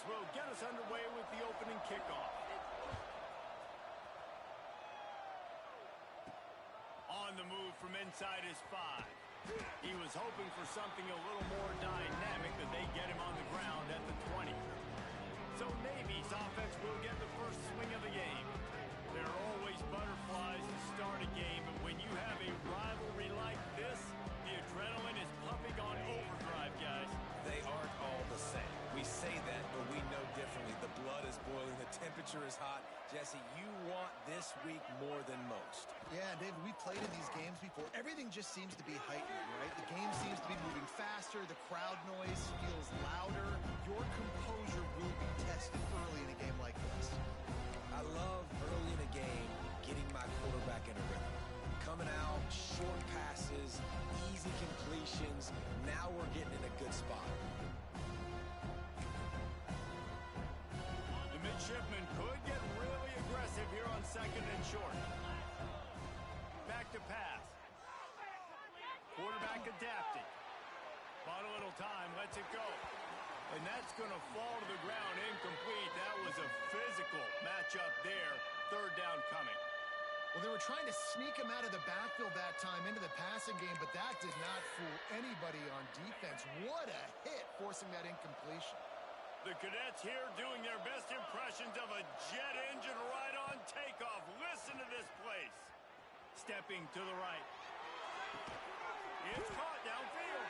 offense will get us underway with the opening kickoff. On the move from inside his 5. He was hoping for something a little more dynamic, but they get him on the ground at the 20. So Navy's offense will get the first swing of the game. There are always butterflies to start a game, but when you have a rivalry like this, the adrenaline is pumping on overdrive, guys. They aren't all the same. We say that, but we know differently. The blood is boiling. The temperature is hot. Jesse, you want this week more than most. Yeah, David, we played in these games before. Everything just seems to be heightened, right? The game seems to be moving faster. The crowd noise feels louder. Your composure will be tested early in a game like this. I love early in a game getting my quarterback in a rhythm. Coming out, short passes, easy completions. Now we're getting in a good spot. The midshipman could get really aggressive here on 2nd and short. Back to pass. Quarterback adapting. Bought a little time, lets it go. And that's going to fall to the ground incomplete. That was a physical matchup there. 3rd down coming. Well, they were trying to sneak him out of the backfield that time into the passing game, but that did not fool anybody on defense. What a hit, forcing that incompletion. The cadets here doing their best impressions of a jet engine right on takeoff. Listen to this place. Stepping to the right. It's caught downfield.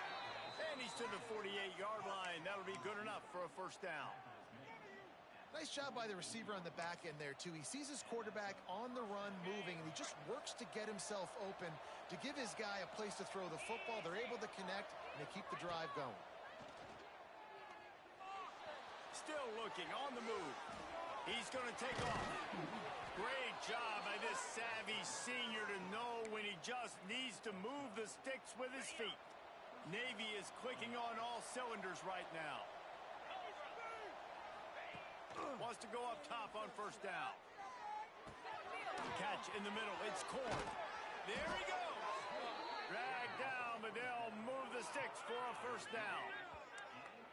And he's to the 48-yard line. That'll be good enough for a 1st down. Nice job by the receiver on the back end there, too. He sees his quarterback on the run moving, and he just works to get himself open to give his guy a place to throw the football. They're able to connect, and they keep the drive going. Still looking on the move. He's going to take off. Great job by this savvy senior to know when he just needs to move the sticks with his feet. Navy is clicking on all cylinders right now. Wants to go up top on 1st down. Catch in the middle. It's Cord. There he goes. Dragged down, but they'll move the sticks for a 1st down.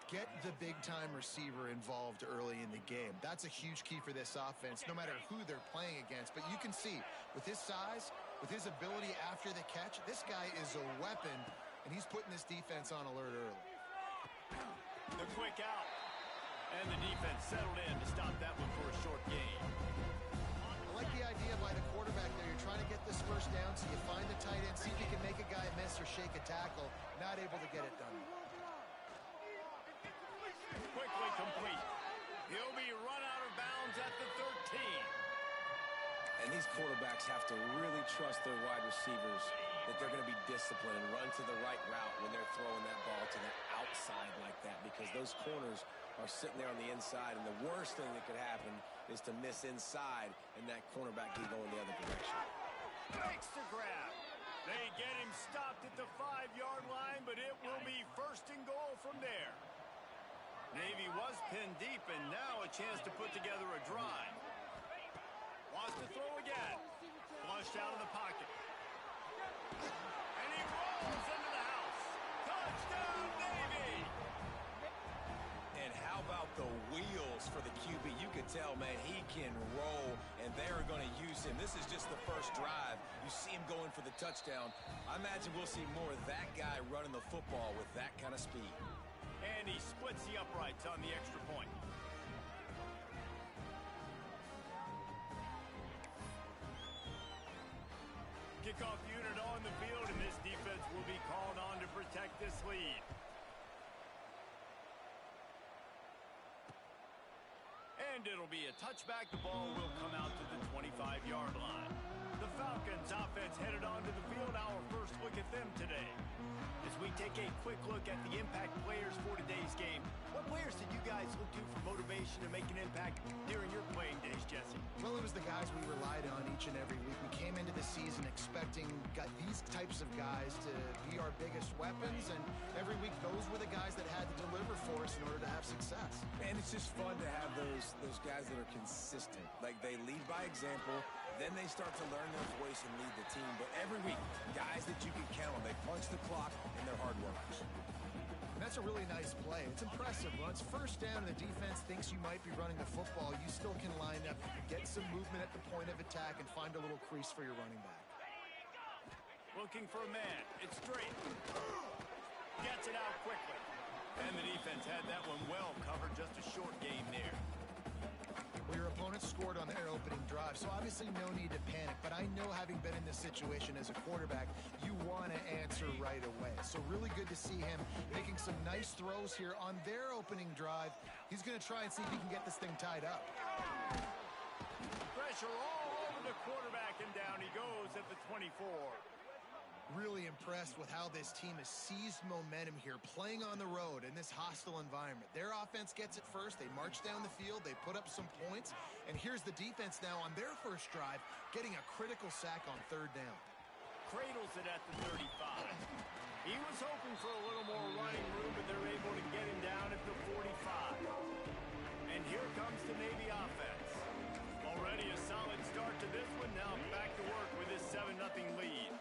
Get the big-time receiver involved early in the game. That's a huge key for this offense, no matter who they're playing against. But you can see, with his size, with his ability after the catch, this guy is a weapon, and he's putting this defense on alert early. The quick out. And the defense settled in to stop that one for a short gain. I like the idea by the quarterback there. You're trying to get this 1st down, so you find the tight end, see if you can make a guy miss or shake a tackle. Not able to get it done. Quickly complete. He'll be run out of bounds at the 13. And these quarterbacks have to really trust their wide receivers that they're going to be disciplined and run to the right route when they're throwing that ball to the outside like that, because those corners are sitting there on the inside, and the worst thing that could happen is to miss inside and that cornerback be going the other direction. Makes the grab. They get him stopped at the 5-yard line, but it will be 1st and goal from there. Navy was pinned deep, and now a chance to put together a drive. Wants to throw again. Flushed out of the pocket. And he rolls into the house. Touchdown, Navy! And how about the wheels for the QB? You can tell, man, he can roll, and they're going to use him. This is just the 1st drive. You see him going for the touchdown. I imagine we'll see more of that guy running the football with that kind of speed. And he splits the uprights on the extra point. Kickoff unit on the field, and this defense will be called on to protect this lead. And it'll be a touchback. The ball will come out to the 25-yard line. The Falcons offense headed onto the field. Our first look at them today. As we take a quick look at the impact players for today's game, what players did you guys look to for motivation to make an impact during your playing days, Jesse? Well, it was the guys we relied on each and every week. We came into the season expecting these types of guys to be our biggest weapons, and every week those were the guys that had to deliver for us in order to have success. And it's just fun to have those guys that are consistent. Like, they lead by example, then they start to learn their voice and lead the team. But every week, guys that you can count on, they punch the clock, and they're hard workers. That's a really nice play. It's impressive. When it's first down and the defense thinks you might be running the football, you still can line up, get some movement at the point of attack, and find a little crease for your running back. Looking for a man. It's straight. Gets it out quickly. And the defense had that one well covered. Just a short gain there. Well, your opponent scored on their opening drive, so obviously no need to panic. But I know, having been in this situation as a quarterback, you want to answer right away. So really good to see him making some nice throws here on their opening drive. He's going to try and see if he can get this thing tied up. Pressure all over the quarterback, and down he goes at the 24. Really impressed with how this team has seized momentum here, playing on the road in this hostile environment. Their offense gets it first. They march down the field. They put up some points. And here's the defense now on their first drive, getting a critical sack on third down. Cradles it at the 35. He was hoping for a little more running room, but they're able to get him down at the 45. And here comes the Navy offense. Already a solid start to this one. Now back to work with this 7-0 lead.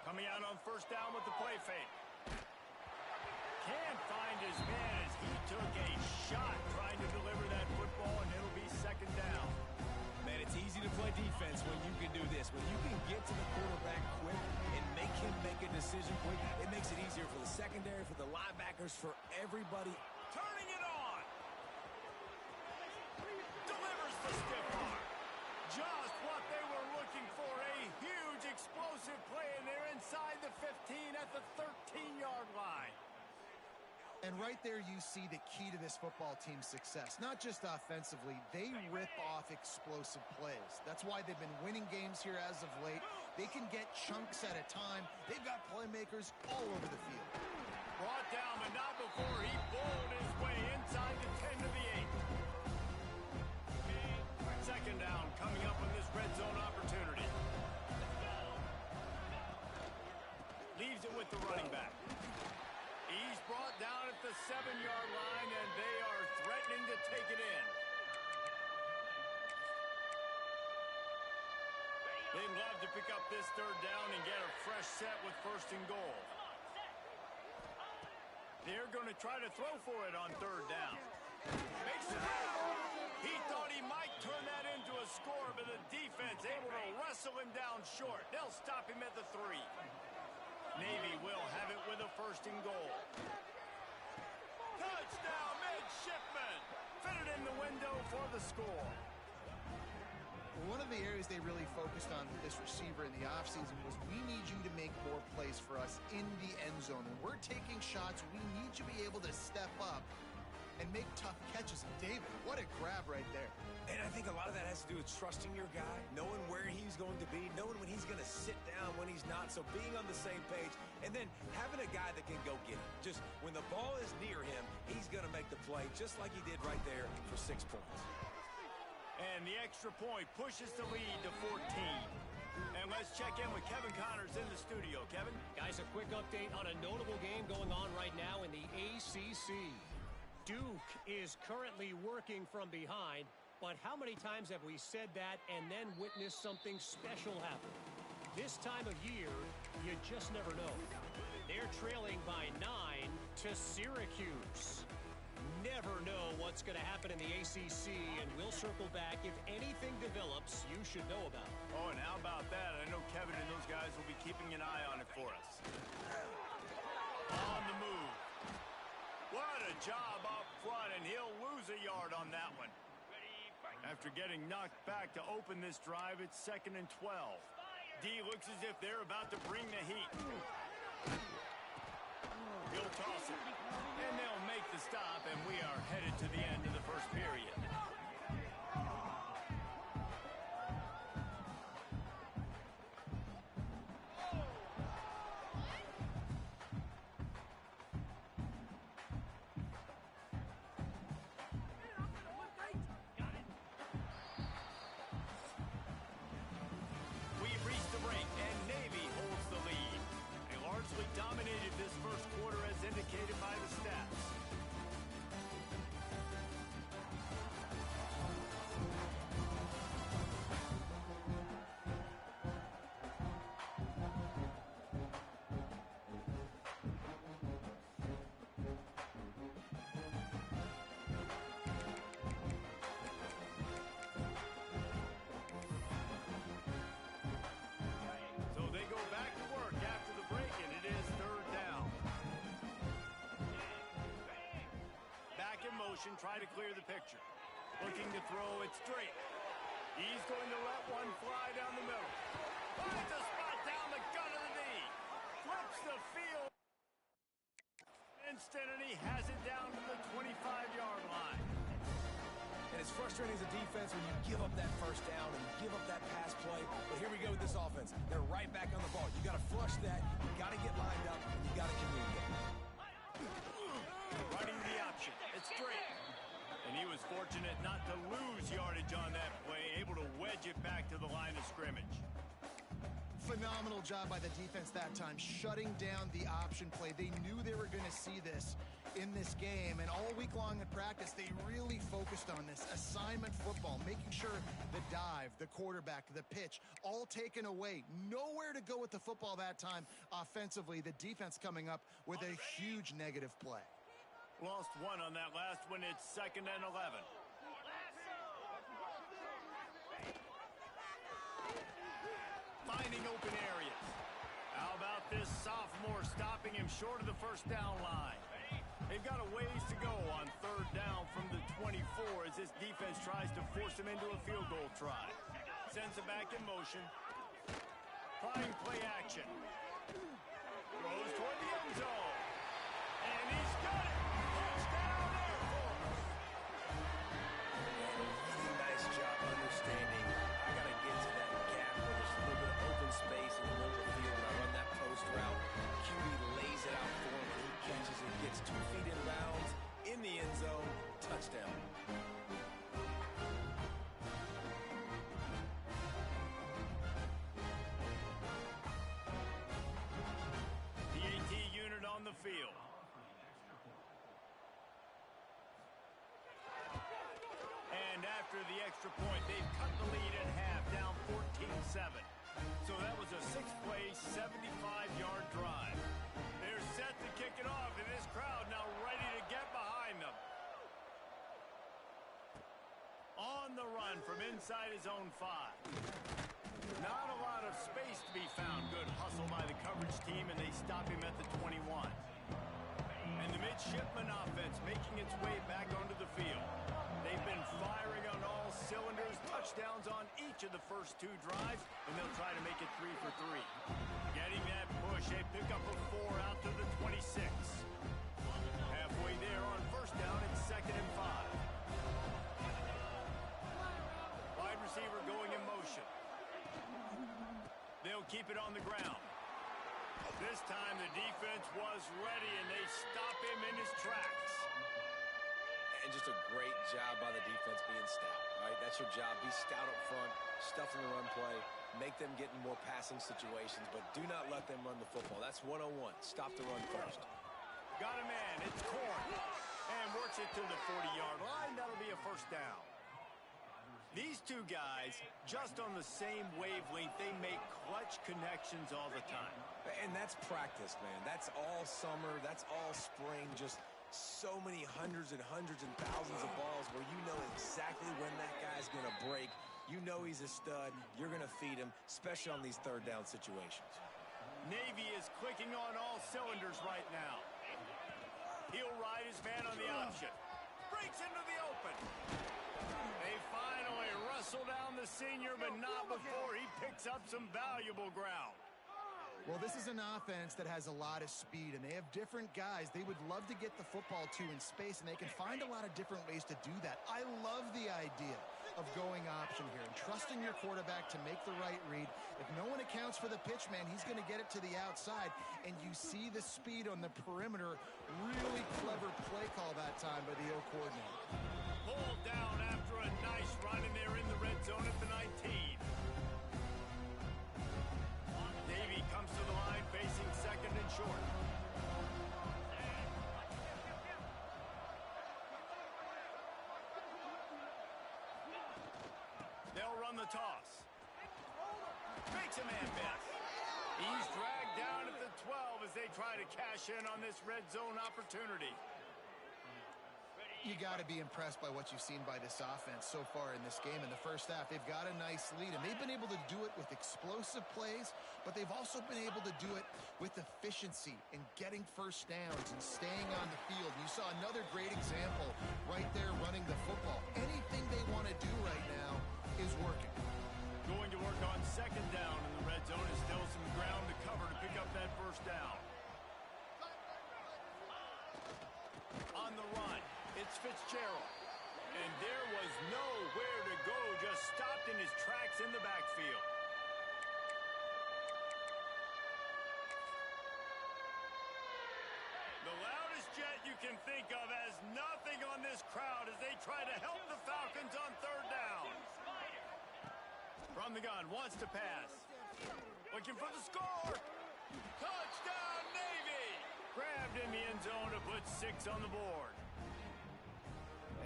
Coming out on first down with the play fake. Can't find his man as he took a shot trying to deliver that football, and it'll be second down. Man, it's easy to play defense when you can do this. When you can get to the quarterback quick and make him make a decision quick, it makes it easier for the secondary, for the linebackers, for everybody. Turning it on. Delivers the stiff arm. Just what they were looking for. A huge explosive play, and they're inside the 15 at the 13-yard line. And right there you see the key to this football team's success. Not just offensively, they rip off explosive plays. That's why they've been winning games here as of late. They can get chunks at a time. They've got playmakers all over the field. Brought down, but not before he bowled his way inside the 10 to the 8. Second down coming up on this red zone opportunity. Leaves it with the running back. He's brought down at the 7-yard line, and they are threatening to take it in. They'd love to pick up this third down and get a fresh set with first and goal. They're going to try to throw for it on third down. Makes it out. He thought he might turn that into a score, but the defense able to wrestle him down short. They'll stop him at the 3. Navy will have it with a first and goal. Touchdown, midshipman. Fitted in the window for the score. One of the areas they really focused on with this receiver in the offseason was, we need you to make more plays for us in the end zone. When we're taking shots, we need you to be able to step up and make tough catches. David, what a grab right there. And I think a lot of that has to do with trusting your guy, knowing where he's going to be, knowing when he's going to sit down, when he's not. So being on the same page, and then having a guy that can go get it. Just when the ball is near him, he's going to make the play, just like he did right there for 6 points. And the extra point pushes the lead to 14. And let's check in with Kevin Connors in the studio. Kevin? Guys, a quick update on a notable game going on right now in the ACC. Duke is currently working from behind, but how many times have we said that and then witnessed something special happen? This time of year, you just never know. They're trailing by 9 to Syracuse. Never know what's going to happen in the ACC, and we'll circle back if anything develops you should know about. Oh, and how about that? I know Kevin and those guys will be keeping an eye on it for us. On the move. What a job up front, and he'll lose a yard on that one. After getting knocked back to open this drive, it's 2nd and 12. D looks as if they're about to bring the heat. He'll toss it, and they'll make the stop, and we are headed to the end of the first period. We've reached the break, and Navy holds the lead. They largely dominated this first quarter as indicated by the stats. formation, try to clear the picture. Looking to throw it straight. He's going to let one fly down the middle. Finds a spot down the gut of the knee. Flips the field. Instant, and he has it down to the 25-yard line. And it's frustrating as a defense when you give up that first down and you give up that pass play. But here we go with this offense. They're right back on the ball. You got to flush that. You got to get lined up, and you got to communicate. Running the option. It's straight. And he was fortunate not to lose yardage on that play, able to wedge it back to the line of scrimmage. Phenomenal job by the defense that time, shutting down the option play. They knew they were going to see this in this game, and all week long in practice, they really focused on this assignment football, making sure the dive, the quarterback, the pitch, all taken away. Nowhere to go with the football that time offensively. The defense coming up with a huge negative play. Lost one on that last one. It's 2nd and 11. Finding open areas. How about this sophomore stopping him short of the first down line? They've got a ways to go on 3rd down from the 24 as this defense tries to force him into a field goal try. Sends it back in motion. Trying play action. Throws toward the end zone. And he's got it. Touchdown, Airforce. Really nice job understanding. I got to get to that gap where there's a little bit of open space in the middle of the field when I run that post route. QB lays it out for him, and he catches it, gets 2 feet in bounds in the end zone. Touchdown. PAT unit on the field. And after the extra point, they've cut the lead in half, down 14-7. So that was a 6-play, 75-yard drive. They're set to kick it off, and this crowd now ready to get behind them. On the run from inside his own 5. Not a lot of space to be found. Good hustle by the coverage team, and they stop him at the 21. And the midshipman offense making its way back onto the field. They've been firing on all cylinders, touchdowns on each of the first 2 drives, and they'll try to make it 3 for 3. Getting that push, they pick up a 4 out to the 26. Halfway there on 1st down, it's 2nd and 5. Wide receiver going in motion. They'll keep it on the ground. This time the defense was ready, and they stop him in his tracks. And just a great job by the defense being stout, right? That's your job. Be stout up front, stuff in the run play, make them get in more passing situations, but do not let them run the football. That's 101. Stop the run first. Got a man. It's Corn. And works it to the 40-yard line. That'll be a 1st down. These 2 guys, just on the same wavelength, they make clutch connections all the time. And that's practice, man. That's all summer. That's all spring. Just so many hundreds and thousands of balls where you know exactly when that guy's going to break. You know he's a stud. You're going to feed him, especially on these 3rd down situations. Navy is clicking on all cylinders right now. He'll ride his man on the option. Breaks into the open. They finally wrestle down the senior, but not before he picks up some valuable ground. Well, this is an offense that has a lot of speed, and they have different guys they would love to get the football to in space, and they can find a lot of different ways to do that. I love the idea of going option here and trusting your quarterback to make the right read. If no one accounts for the pitch man, he's going to get it to the outside, and you see the speed on the perimeter. Really clever play call that time by the O coordinator. Pulled down after a nice run, and they're in the red zone at the 19. Davey comes to the line facing 2nd and short. They'll run the toss. Makes a man miss. He's dragged down at the 12 as they try to cash in on this red zone opportunity. You got to be impressed by what you've seen by this offense so far in this game. In the first half, they've got a nice lead, and they've been able to do it with explosive plays, but they've also been able to do it with efficiency and getting first downs and staying on the field. You saw another great example right there running the football. Anything they want to do right now is working. Going to work on second down in the red zone is still some ground to cover to pick up that first down. On the run, it's Fitzgerald. And there was nowhere to go, just stopped in his tracks in the backfield. The loudest jet you can think of has nothing on this crowd as they try to help the Falcons on third down. From the gun, wants to pass. Looking for the score. Touchdown, Navy! Grabbed in the end zone to put 6 on the board.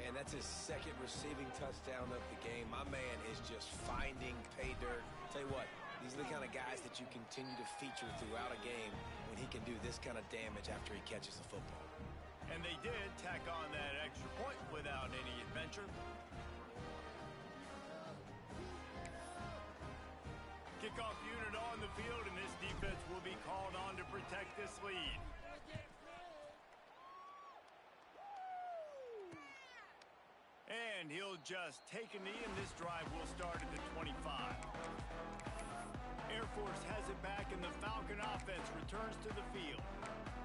And that's his second receiving touchdown of the game. My man is just finding pay dirt. Tell you what, these are the kind of guys that you continue to feature throughout a game when he can do this kind of damage after he catches the football. And they did tack on that extra point without any adventure. Kickoff unit on the field, and this defense will be called on to protect this lead. And he'll just take a knee, and this drive will start at the 25. Airforce has it back, and the Falcon offense returns to the field.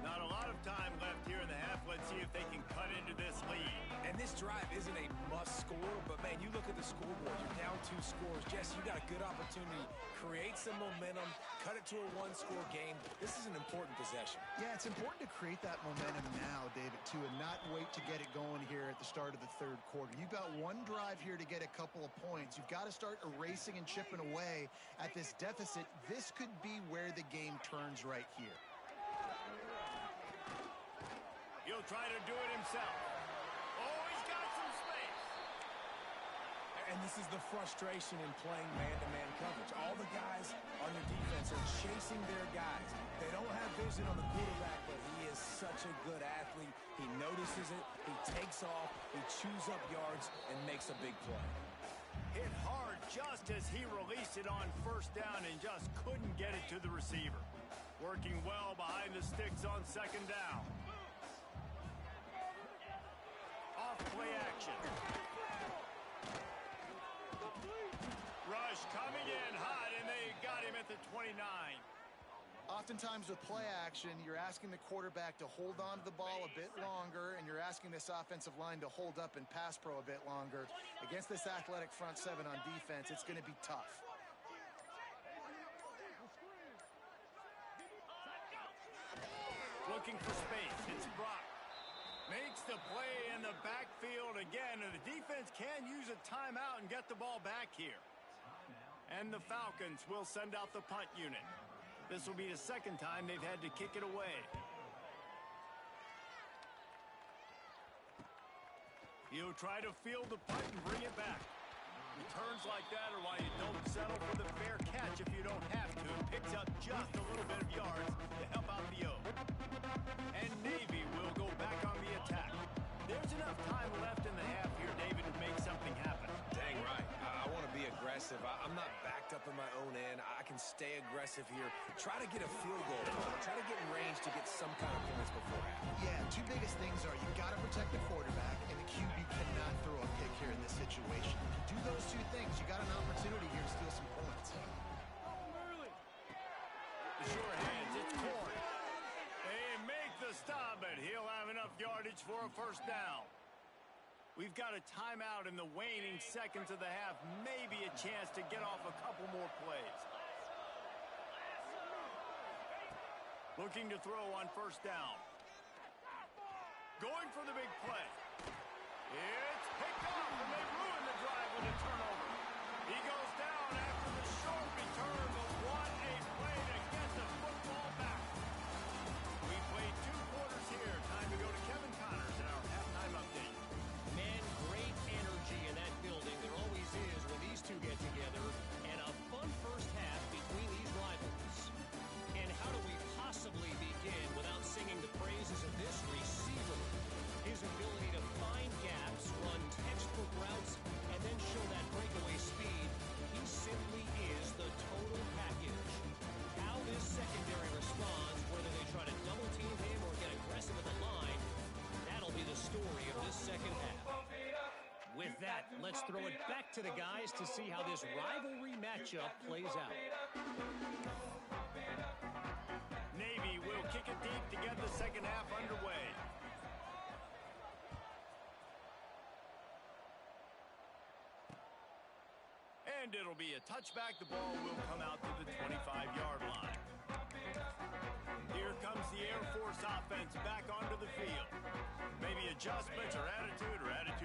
Not a lot of time left here in the half. Let's see if they can cut into this lead. And this drive isn't a must score, but man, you look at the scoreboard, you're down 2 scores. Jesse, you got a good opportunity. Create some momentum, cut it to a 1-score game. This is an important possession. Yeah, it's important to create that momentum now, David, too, and not wait to get it going here at the start of the third quarter. You've got one drive here to get a couple of points. You've got to start erasing and chipping away at this deficit. This could be where the game turns right here. He'll try to do it himself. Oh, he's got some space. And this is the frustration in playing man-to-man coverage. All the guys on your defense are chasing their guys. They don't have vision on the quarterback, but he is such a good athlete. He notices it, he takes off, he chews up yards, and makes a big play. Hit hard just as he released it on first down and just couldn't get it to the receiver. Working well behind the sticks on second down. Play action. Rush coming in hot, and they got him at the 29. Oftentimes with play action, you're asking the quarterback to hold on to the ball a bit longer, and you're asking this offensive line to hold up and pass pro a bit longer. Against this athletic front seven on defense, it's going to be tough. Looking for space. It's Brock. Makes the play in the backfield again, and the defense can use a timeout and get the ball back here. And the Falcons will send out the punt unit. This will be the second time they've had to kick it away. He'll try to field the punt and bring it back. Returns like that are why you don't settle for the fair catch if you don't have to. Picks up just a little bit of yards to help out the O. And Navy will go back on the attack. There's enough time left in the half here, David, to make something happen. Dang right. I want to be aggressive. I'm not backed up in my own end. I can stay aggressive here. Try to get a field goal. Try to get in range to get some kind of points before half. Yeah, 2 biggest things are you got to protect the quarterback, and the QB cannot throw a pick here in this situation. If you do those 2 things, you got an opportunity here to steal some points. The sure hands, it's Corn. They make the stop, but he'll have enough yardage for a first down. We've got a timeout in the waning seconds of the half. Maybe a chance to get off a couple more plays. Looking to throw on first down. Going for the big play. It's picked off, and they ruin the drive with a turnover. He goes down after the short return, but what a play to get the football back. We played 2 quarters here. Time to go to Kevin Connors in our halftime update. Man, great energy in that building. There always is when these two get together. And a fun first half between these rivals. And how do we possibly begin without singing the praises of this receiver? His ability to find gaps to the guys to see how this rivalry matchup plays out. Navy will kick it deep to get the second half underway. And it'll be a touchback. The ball will come out to the 25-yard line. Here comes the Air Force offense back onto the field. Maybe adjustments or attitude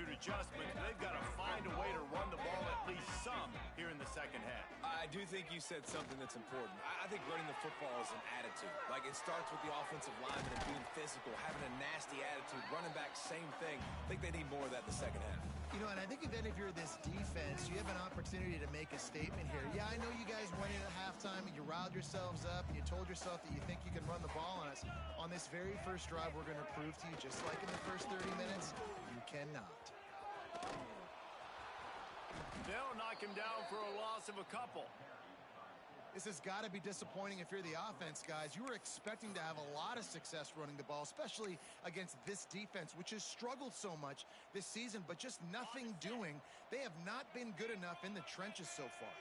adjustments. They've got to find a way to run the ball at least some here in the second half. I do think you said something that's important. I think running the football is an attitude. Like, it starts with the offensive lineman and being physical, having a nasty attitude. Running back, same thing. I think they need more of that in the second half. You know, and I think then if you're this defense, you have an opportunity to make a statement here. Yeah, I know you guys went in at halftime and you riled yourselves up and you told yourself that you think you can run the ball on us. On this very first drive, we're going to prove to you, just like in the first 30 minutes, you cannot. They'll knock him down for a loss of a couple. This has got to be disappointing if you're the offense, guys. You were expecting to have a lot of success running the ball, especially against this defense, which has struggled so much this season, but just nothing doing. They have not been good enough in the trenches so far.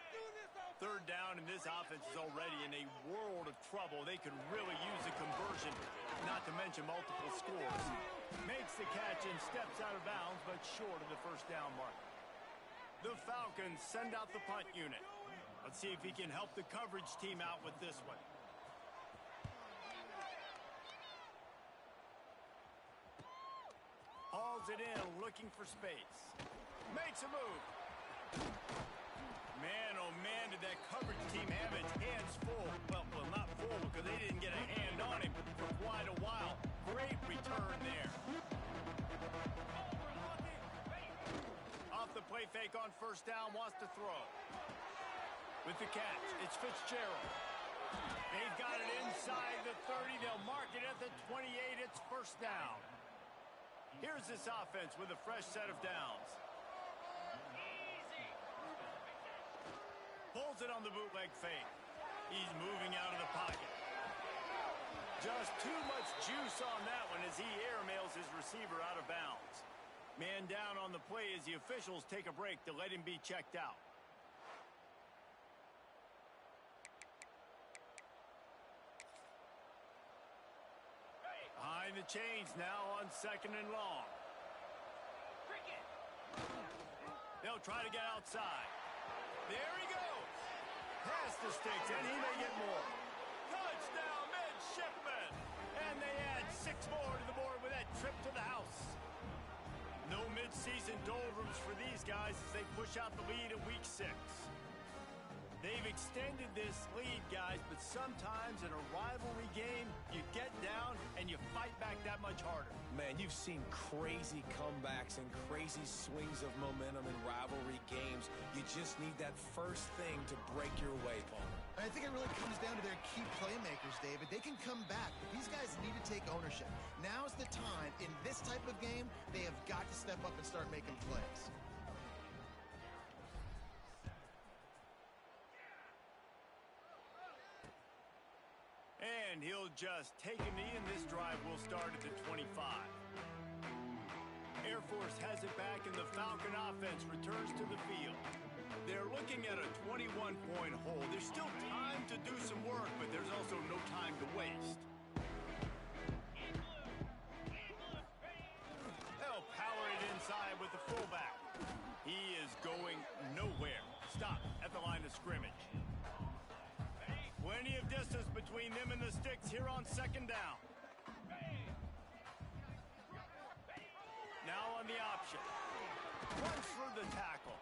Third down, and this offense is already in a world of trouble. They could really use a conversion, not to mention multiple scores. Makes the catch and steps out of bounds, but short of the first down mark. The Falcons send out the punt unit. Let's see if he can help the coverage team out with this one. Hauls it in, looking for space. Makes a move. Man, oh man, did that coverage team have its hands full. Well, not full, because they didn't get a hand on him for quite a while. Great return there. Off the play fake on first down, wants to throw. With the catch, it's Fitzgerald. They've got it inside the 30. They'll mark it at the 28. It's first down. Here's this offense with a fresh set of downs. Pulls it on the bootleg fake. He's moving out of the pocket. Just too much juice on that one as he airmails his receiver out of bounds. Man down on the play as the officials take a break to let him be checked out. Behind the chains now on second and long. They'll try to get outside. There he goes. Past the sticks, and he may get more. Touchdown, midshipman. And they add 6 more to the board with that trip to the house. No midseason doldrums for these guys as they push out the lead in week 6. They've extended this lead, guys, but sometimes in a rivalry game, you get down and you fight back that much harder. Man, you've seen crazy comebacks and crazy swings of momentum in rivalry games. You just need that first thing to break your way, Paul. And I think it really comes down to their key playmakers, David. They can come back, but these guys need to take ownership. Now's the time. In this type of game, they have got to step up and start making plays. And he'll just take a knee, and this drive will start at the 25. Air Force has it back, and the Falcon offense returns to the field. They're looking at a 21-point hole. There's still time to do some work, but there's also no time to waste. They'll power it inside with the fullback. He is going nowhere. Stop at the line of scrimmage. Plenty of distance between them and the sticks here on second down. Now on the option. Runs through the tackle.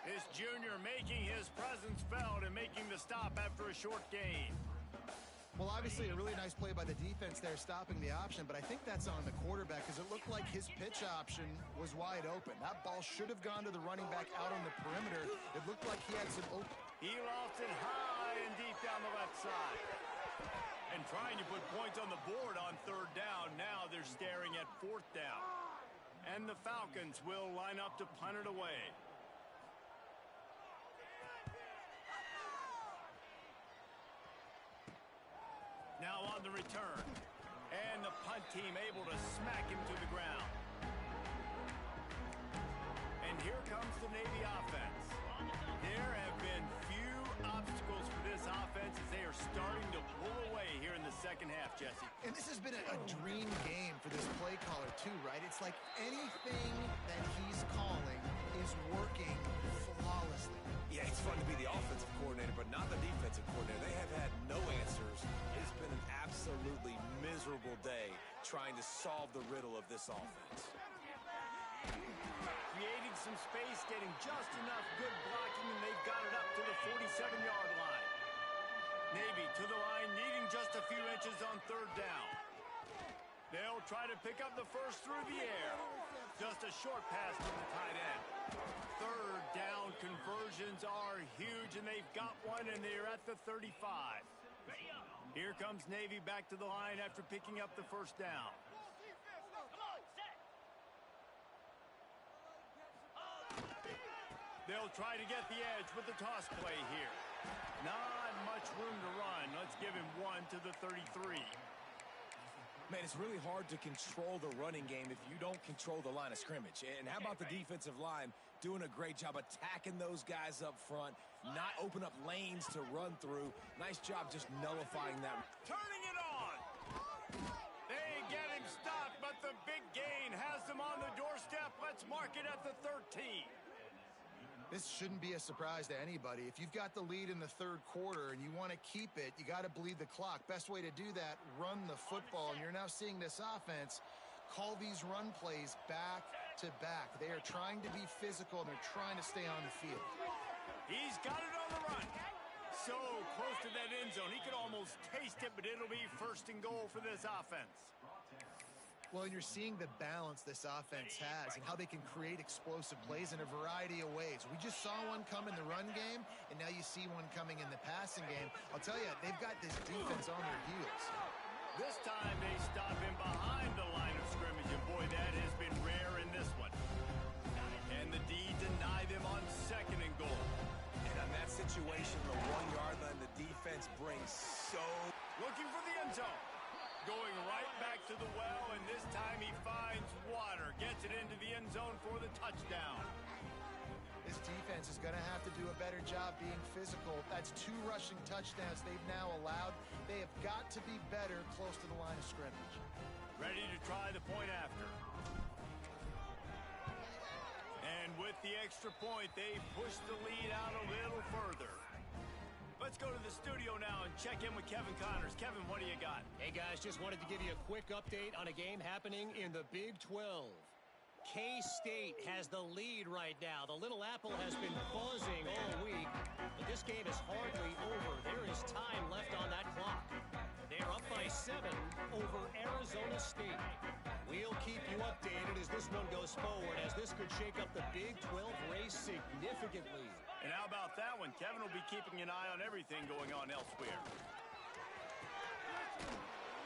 This junior making his presence felt and making the stop after a short gain. Well, obviously a really nice play by the defense there stopping the option, but I think that's on the quarterback because it looked like his pitch option was wide open. That ball should have gone to the running back out on the perimeter. It looked like he had some open. He lost it high and deep down the left side. And trying to put points on the board on third down. Now they're staring at fourth down. And the Falcons will line up to punt it away. Now on the return. And the punt team able to smack him to the ground. And here comes the Navy offense. There have been few obstacles for this offense as they are starting to pull away here in the second half, Jesse. And this has been a dream game for this play caller, too, right? It's like anything that he's calling is working flawlessly. Yeah, it's fun to be the offensive coordinator, but not the defensive coordinator. They have had no answers. It's been an absolutely miserable day trying to solve the riddle of this offense. Creating some space, getting just enough good blocking, and they've got it up to the 47-yard line. Navy to the line, needing just a few inches on third down. They'll try to pick up the first through the air. Just a short pass from the tight end. Third down conversions are huge, and they've got one, and they're at the 35. Here comes Navy back to the line after picking up the first down. They'll try to get the edge with the toss play here. Not much room to run. Let's give him one to the 33. Man, it's really hard to control the running game if you don't control the line of scrimmage. And how about the defensive line doing a great job attacking those guys up front, not open up lanes to run through. Nice job just nullifying that. Turning it on. They get him stopped, but the big gain has them on the doorstep. Let's mark it at the 13. This shouldn't be a surprise to anybody. If you've got the lead in the third quarter and you want to keep it, you got to bleed the clock. Best way to do that, run the football. And you're now seeing this offense call these run plays back to back. They are trying to be physical, and they're trying to stay on the field. He's got it on the run. So close to that end zone. He could almost taste it, but it'll be first and goal for this offense. Well, and you're seeing the balance this offense has and how they can create explosive plays in a variety of ways. We just saw one come in the run game, and now you see one coming in the passing game. I'll tell you, they've got this defense on their heels. This time they stop him behind the line of scrimmage, and boy, that has been rare in this one. And the D deny them on second and goal. And on that situation, the 1-yard line, the defense brings so... Looking for the end zone. Going right back to the well, and this time he finds water. Gets it into the end zone for the touchdown. This defense is going to have to do a better job being physical. That's 2 rushing touchdowns they've now allowed. They have got to be better close to the line of scrimmage. Ready to try the point after. And with the extra point, they push the lead out a little further. Let's go to the studio now and check in with Kevin Connors. Kevin, what do you got? Hey, guys, just wanted to give you a quick update on a game happening in the Big 12. K-State has the lead right now. The Little Apple has been buzzing all week, but this game is hardly over. There is time left on that clock. They are up by 7 over Arizona State. We'll keep you updated as this one goes forward, as this could shake up the Big 12 race significantly. And how about that one? Kevin will be keeping an eye on everything going on elsewhere.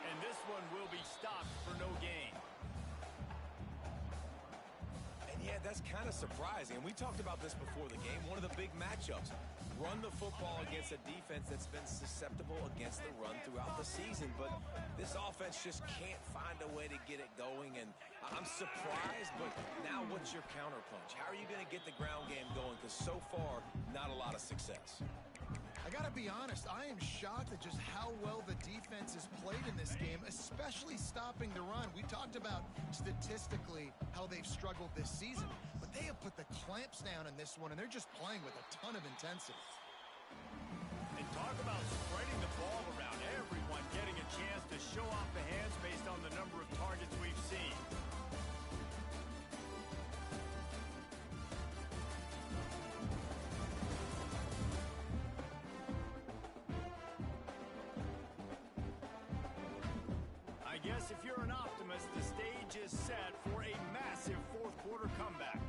And this one will be stopped for no gain. And yeah, that's kind of surprising. And we talked about this before the game. One of the big matchups. Run the football against a defense that's been susceptible against the run throughout the season. But this offense just can't find a way to get it going. And I'm surprised, but now what's your counterpunch? How are you going to get the ground game going? Because so far, not a lot of success. I got to be honest, I am shocked at just how well the defense has played in this game, especially stopping the run. We talked about statistically how they've struggled this season, but they have put the clamps down in this one, and they're just playing with a ton of intensity. And talk about spreading the ball around. Everyone getting a chance to show off the hands based on the number of targets we've seen. I guess if you're an optimist, the stage is set for a massive fourth quarter comeback.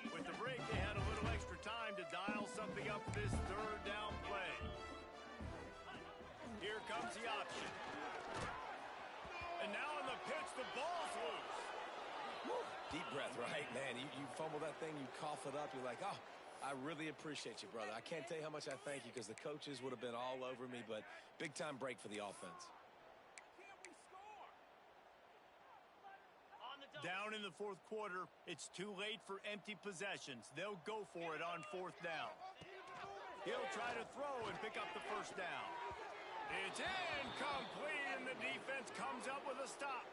With the break, they had a little extra time to dial something up this third down play. Here comes the option. And now on the pitch, the ball's loose. Woo. Deep breath, right? Man, you fumble that thing, you cough it up, you're like, oh, I really appreciate you, brother. I can't tell you how much I thank you because the coaches would have been all over me, but big-time break for the offense. Down in the fourth quarter, it's too late for empty possessions. They'll go for it on fourth down. He'll try to throw and pick up the first down. It's incomplete, and the defense comes up with a stop.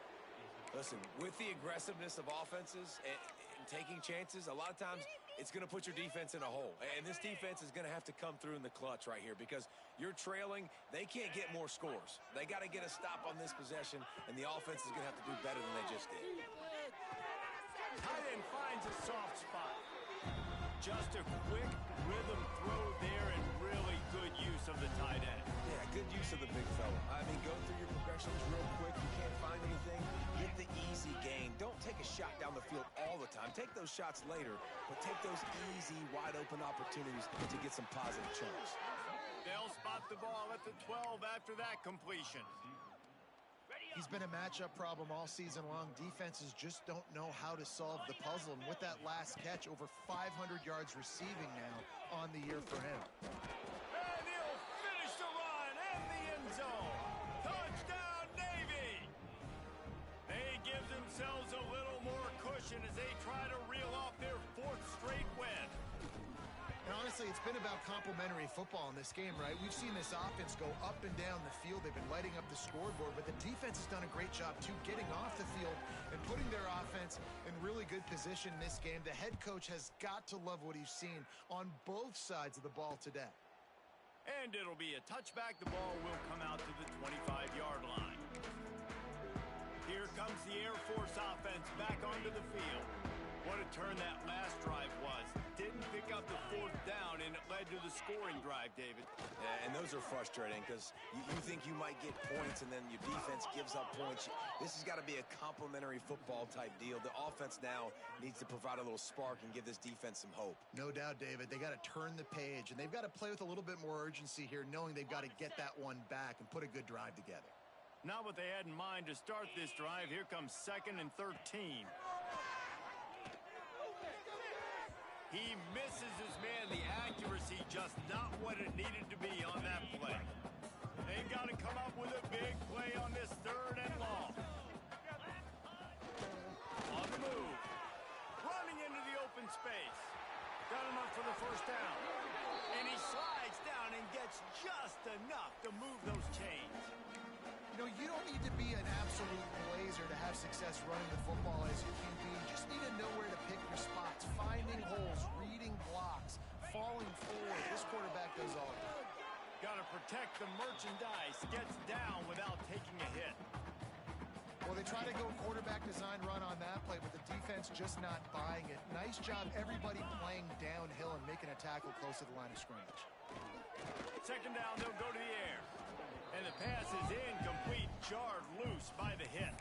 Listen, with the aggressiveness of offenses and taking chances, a lot of times it's going to put your defense in a hole. And this defense is going to have to come through in the clutch right here because you're trailing. They can't get more scores. They got to get a stop on this possession, and the offense is going to have to do better than they just did. Tight end finds a soft spot. Just a quick rhythm throw there and really good use of the tight end. Yeah, good use of the big fella. I mean, go through your progressions real quick. You can't find anything. Get the easy gain. Don't take a shot down the field all the time. Take those shots later, but take those easy, wide-open opportunities to get some positive chunks. They'll spot the ball at the 12 after that completion. He's been a matchup problem all season long. Defenses just don't know how to solve the puzzle. And with that last catch, over 500 yards receiving now on the year for him. And he'll finish the run in the end zone. Touchdown, Navy! They give themselves a little more cushion as they try to reel off their fourth straight win. And honestly, it's been about complementary football in this game, right? We've seen this offense go up and down the field. They've been lighting up the scoreboard, but the defense has done a great job, too, getting off the field and putting their offense in really good position in this game. The head coach has got to love what he's seen on both sides of the ball today. And it'll be a touchback. The ball will come out to the 25-yard line. Here comes the Air Force offense back onto the field. What a turn that last drive was. Didn't pick up the fourth down, and it led to the scoring drive, David. Yeah, and those are frustrating because you think you might get points, and then your defense gives up points. This has got to be a complementary football type deal. The offense now needs to provide a little spark and give this defense some hope. No doubt, David. They got to turn the page, and they've got to play with a little bit more urgency here, knowing they've got to get that one back and put a good drive together. Not what they had in mind to start this drive. Here comes 2nd and 13. He misses his man. The accuracy just not what it needed to be on that play. They've got to come up with a big play on this 3rd and long. On the move. Running into the open space. Got enough for the first down. And he slides down and gets just enough to move those chains. You know, you don't need to be an absolute blazer to have success running the football as your QB. You just need to know where to pick your spots, finding holes, reading blocks, falling forward. This quarterback does all of that. Got to protect the merchandise. Gets down without taking a hit. Well, they try to go quarterback design run on that play, but the defense just not buying it. Nice job, everybody playing downhill and making a tackle close to the line of scrimmage. 2nd down, they'll go to the air. And the pass is incomplete, jarred loose by the hit.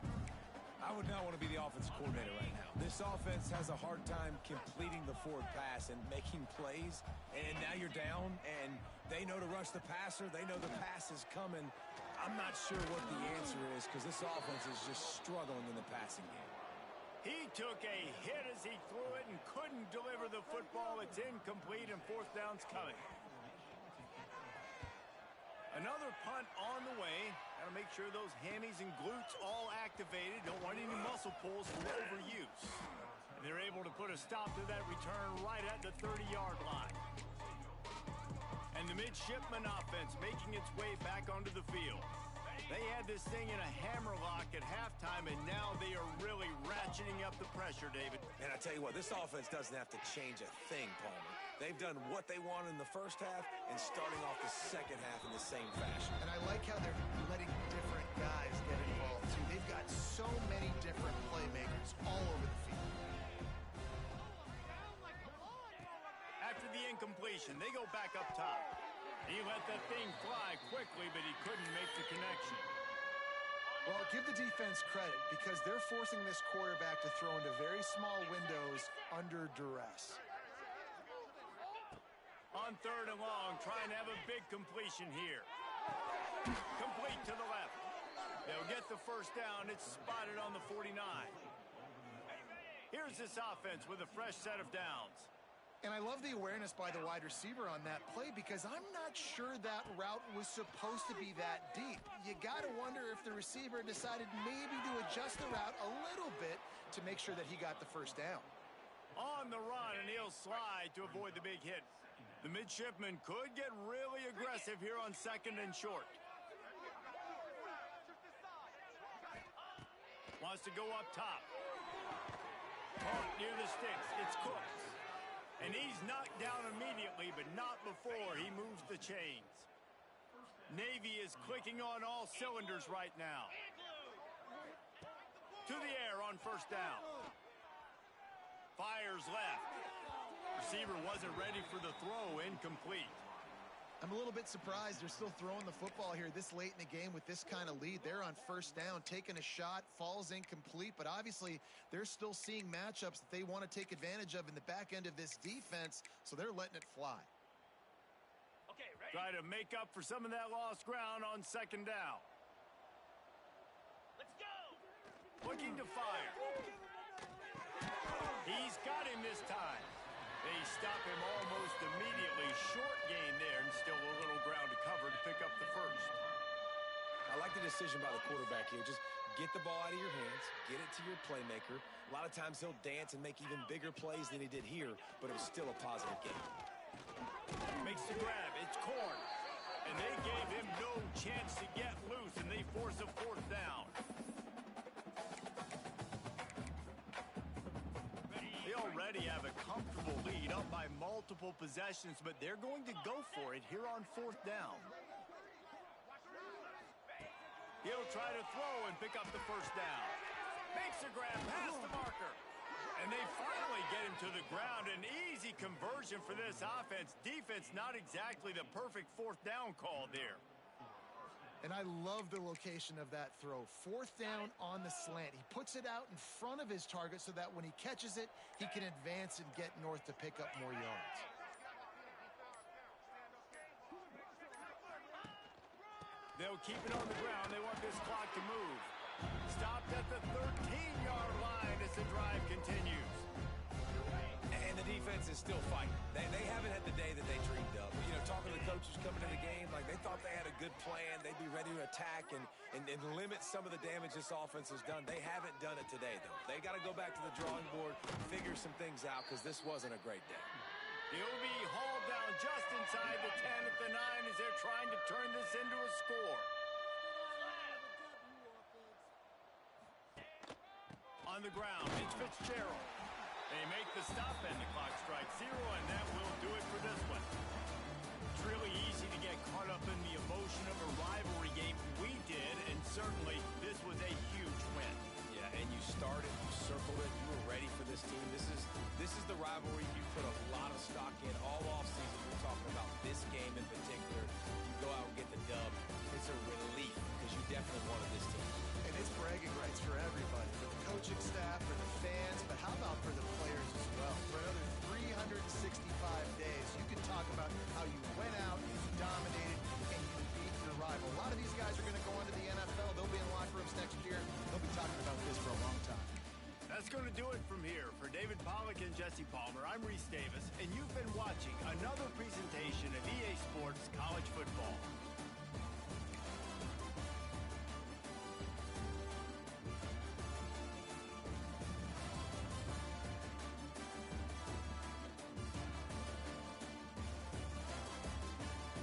I would not want to be the offensive coordinator right now. This offense has a hard time completing the forward pass and making plays. And now you're down, and they know to rush the passer. They know the pass is coming. I'm not sure what the answer is because this offense is just struggling in the passing game. He took a hit as he threw it and couldn't deliver the football. It's incomplete, and 4th down's coming. Another punt on the way. Got to make sure those hammies and glutes all activated. Don't want any muscle pulls from overuse. And they're able to put a stop to that return right at the 30-yard line. And the midshipman offense making its way back onto the field. They had this thing in a hammerlock at halftime, and now they are really ratcheting up the pressure, David. And I tell you what, this offense doesn't have to change a thing, Palmer. They've done what they wanted in the first half and starting off the second half in the same fashion. And I like how they're letting different guys get involved, too. They've got so many different playmakers all over the field. After the incompletion, they go back up top. He let that thing fly quickly, but he couldn't make the connection. Well, give the defense credit because they're forcing this quarterback to throw into very small windows under duress. On 3rd and long, trying to have a big completion here. Complete to the left. They'll get the first down. It's spotted on the 49. Here's this offense with a fresh set of downs. And I love the awareness by the wide receiver on that play because I'm not sure that route was supposed to be that deep. You got to wonder if the receiver decided maybe to adjust the route a little bit to make sure that he got the first down. On the run, and he'll slide to avoid the big hit. The midshipman could get really aggressive here on 2nd and short. Wants to go up top. Caught near the sticks. It's Cooks. And he's knocked down immediately, but not before he moves the chains. Navy is clicking on all cylinders right now. To the air on 1st down. Fires left. Receiver wasn't ready for the throw. Incomplete. I'm a little bit surprised they're still throwing the football here this late in the game with this kind of lead. They're on 1st down, taking a shot, falls incomplete, but obviously they're still seeing matchups that they want to take advantage of in the back end of this defense, so they're letting it fly. Okay, ready? Try to make up for some of that lost ground on 2nd down. Let's go! Looking to fire. He's got him this time. They stop him almost immediately. Short gain there, and still a little ground to cover to pick up the first. I like the decision by the quarterback here. Just get the ball out of your hands, get it to your playmaker. A lot of times he'll dance and make even bigger plays than he did here, but it was still a positive game. Makes the grab. It's Corn. And they gave him no chance to get loose, and they force a 4th down. They already have a comfortable lead, up by multiple possessions, but they're going to go for it here on 4th down. He'll try to throw and pick up the 1st down. Makes a grab past the marker. And they finally get him to the ground. An easy conversion for this offense. Defense not exactly the perfect 4th down call there. And I love the location of that throw. 4th down on the slant. He puts it out in front of his target so that when he catches it, he can advance and get north to pick up more yards. They'll keep it on the ground. They want this clock to move. Stopped at the 13-yard line as the drive continues. And the defense is still fighting. They haven't had the day that they dreamed of. You know, talking to the coaches coming in the game, like they thought they had a good plan. They'd be ready to attack and limit some of the damage this offense has done. They haven't done it today, though. They got to go back to the drawing board, figure some things out, because this wasn't a great day. He'll be hauled down just inside the 10 at the 9 as they're trying to turn this into a score. On the ground, it's Fitzgerald. They make the stop and the clock strikes 0, and that will do it for this one. It's really easy to get caught up in the emotion of a rivalry game. We did, and certainly this was a huge win. Yeah, and you started, you circled it, you were ready for this team. This is the rivalry you put a lot of stock in all offseason. We're talking about this game in particular. You go out and get the dub. It's a relief because you definitely wanted this team. And it's bragging rights for everybody, for the coaching staff, for the fans, but how about for the players as well? For another 365 days, you can talk about how you went out, you dominated, and you beat your rival. A lot of these guys are going to go on to the NFL. They'll be in locker rooms next year. They'll be talking about this for a long time. That's going to do it from here. For David Pollack and Jesse Palmer, I'm Reese Davis, and you've been watching another presentation of EA Sports College Football.